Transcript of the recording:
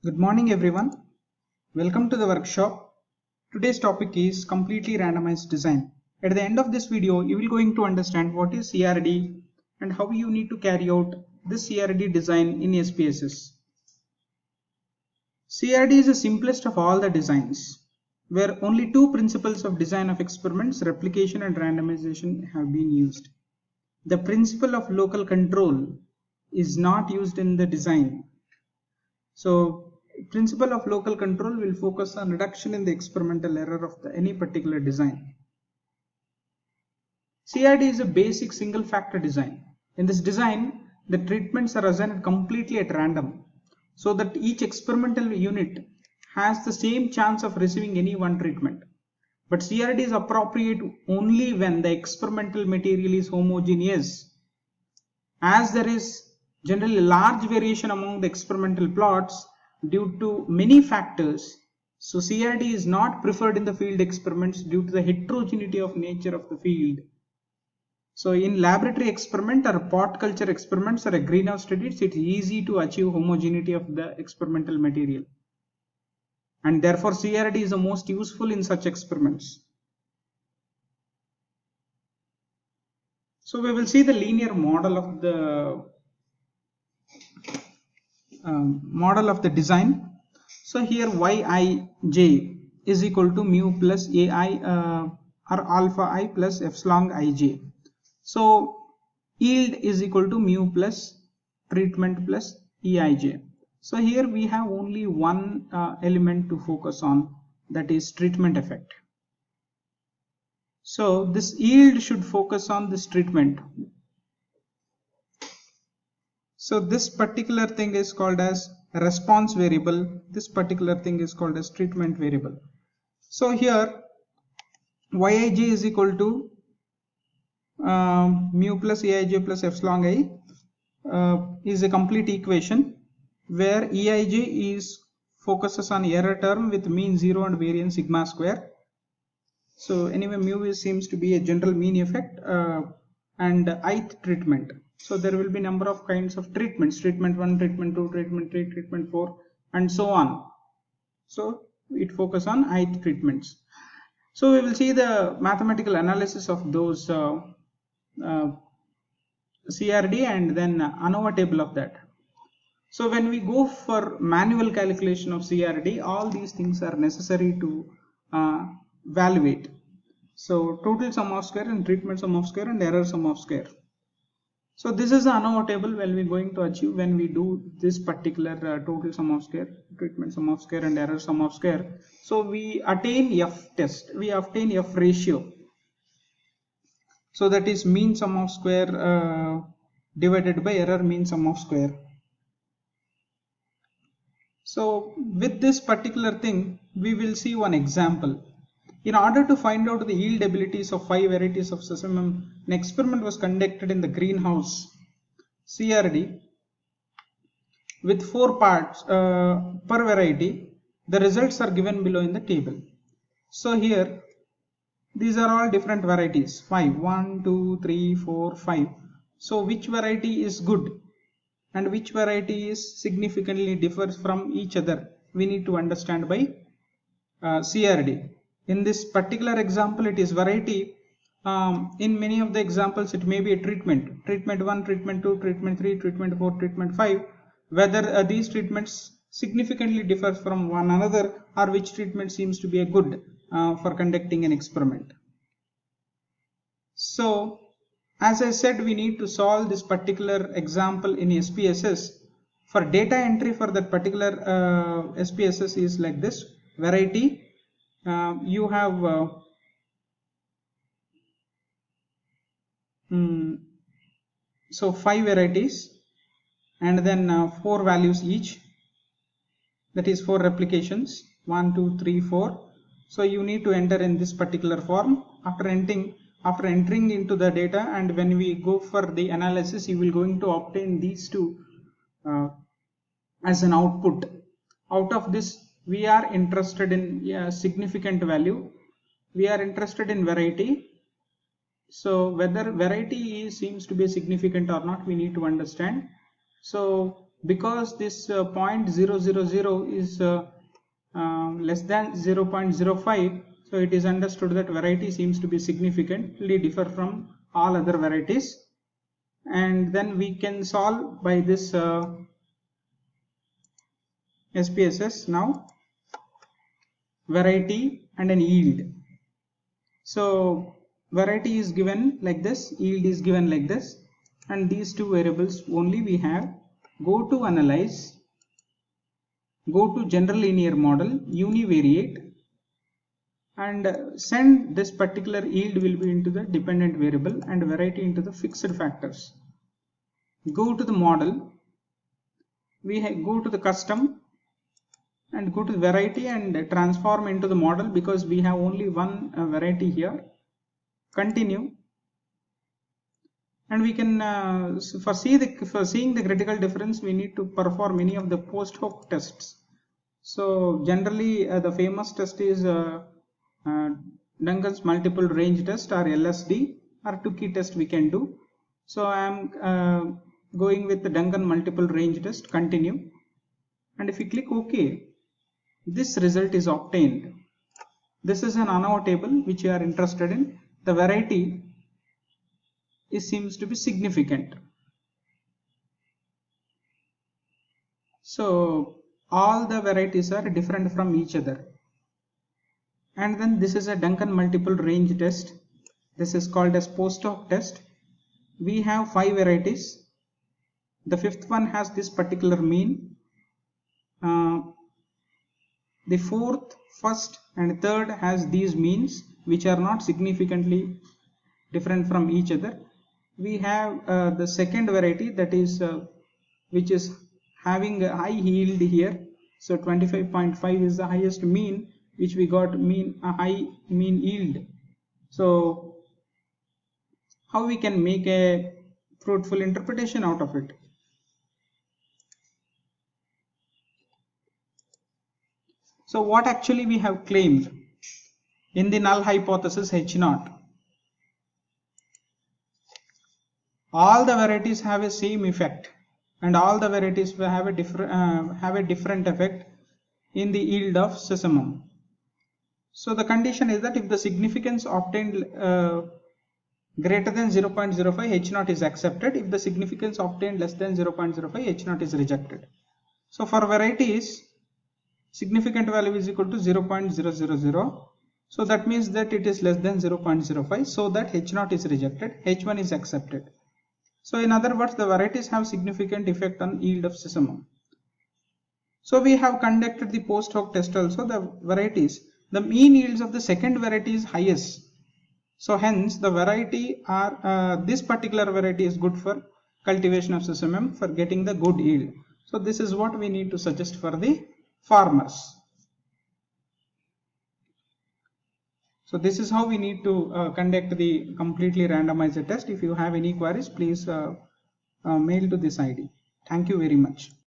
Good morning everyone. Welcome to the workshop. Today's topic is completely randomized design. At the end of this video, you will going to understand what is CRD and how you need to carry out this CRD design in SPSS. CRD is the simplest of all the designs, where only two principles of design of experiments, replication and randomization have been used. The principle of local control is not used in the design. So principle of local control will focus on reduction in the experimental error of any particular design. CRD is a basic single factor design. In this design, the treatments are assigned completely at random, so that each experimental unit has the same chance of receiving any one treatment. But CRD is appropriate only when the experimental material is homogeneous. As there is generally large variation among the experimental plots due to many factors, so CRD is not preferred in the field experiments due to the heterogeneity of nature of the field. So in laboratory experiment or pot culture experiments or a greenhouse studies, it's easy to achieve homogeneity of the experimental material, and therefore CRD is the most useful in such experiments. So we will see the linear model of the design. So here Yij is equal to mu plus Ai or alpha I plus epsilon ij. So yield is equal to mu plus treatment plus Eij. So here we have only one element to focus on, that is treatment effect. So this yield should focus on this treatment. So this particular thing is called as response variable. This particular thing is called as treatment variable. So here Yij is equal to mu plus Eij plus epsilon I is a complete equation where Eij focuses on error term with mean 0 and variance sigma square. So anyway, mu seems to be a general mean effect and ith treatment. So there will be number of kinds of treatments: treatment 1, treatment 2, treatment 3, treatment 4, and so on. So it focuses on ith treatments. So we will see the mathematical analysis of those CRD and then ANOVA table of that. So when we go for manual calculation of CRD, all these things are necessary to evaluate. So total sum of square and treatment sum of square and error sum of square. So this is the ANOVA table when we are going to achieve when we do this particular total sum of square, treatment sum of square and error sum of square. So we attain F test, we obtain F ratio. So that is mean sum of square divided by error mean sum of square. So with this particular thing, we will see one example. In order to find out the yield abilities of 5 varieties of sesamum, an experiment was conducted in the greenhouse CRD with 4 parts per variety. The results are given below in the table. So here these are all different varieties: 5, 1, 2, 3, 4, 5. So which variety is good and which variety is significantly differs from each other, we need to understand by CRD. In this particular example, it is variety. In many of the examples, it may be a treatment 1, treatment 2, treatment 3, treatment 4, treatment 5. Whether these treatments significantly differ from one another, or which treatment seems to be a good for conducting an experiment. So as I said, we need to solve this particular example in SPSS. For data entry for that particular SPSS is like this: variety, you have so 5 varieties and then 4 values each, that is 4 replications, 1, 2, 3, 4. So you need to enter in this particular form. After entering into the data, and when we go for the analysis, you will going to obtain these two as an output. Out of this, we are interested in a significant value. We are interested in variety. So whether variety seems to be significant or not, we need to understand. So because this 0.000 is less than 0.05, so it is understood that variety seems to be significantly differ from all other varieties, and then we can solve by this SPSS now, variety and an yield. So variety is given like this, yield is given like this, and these two variables only we have. Go to analyze, go to general linear model, univariate, and send this particular yield will be into the dependent variable and variety into the fixed factors. Go to the model, we go to the custom and go to the variety and transform into the model, because we have only one variety here. Continue, and we can for seeing the critical difference we need to perform any of the post hoc tests. So generally the famous test is Duncan's multiple range test, or LSD, or Tukey test we can do. So I am going with the Duncan multiple range test. Continue, and if you click OK, this result is obtained. This is an ANOVA table which you are interested in. The variety seems to be significant. So all the varieties are different from each other. And then this is a Duncan multiple range test. This is called as post hoc test. We have 5 varieties. The fifth one has this particular mean. The fourth, first and third has these means which are not significantly different from each other. We have the second variety, that is which is having a high yield here. So 25.5 is the highest mean which we got, a high mean yield. So how we can make a fruitful interpretation out of it? So what actually we have claimed in the null hypothesis H0? All the varieties have a same effect, and all the varieties will have a different effect in the yield of sesamum. So the condition is that if the significance obtained greater than 0.05, H0 is accepted. If the significance obtained less than 0.05, H0 is rejected. So for varieties, significant value is equal to 0.000. So that means that it is less than 0.05, so that H0 is rejected, H1 is accepted. So in other words, the varieties have significant effect on yield of sesamum. So we have conducted the post hoc test also. The varieties, the mean yields of the second variety is highest. So hence the variety this particular variety is good for cultivation of sesamum, for getting the good yield. So this is what we need to suggest for the farmers. So this is how we need to conduct the completely randomized test. If you have any queries, please mail to this ID. Thank you very much.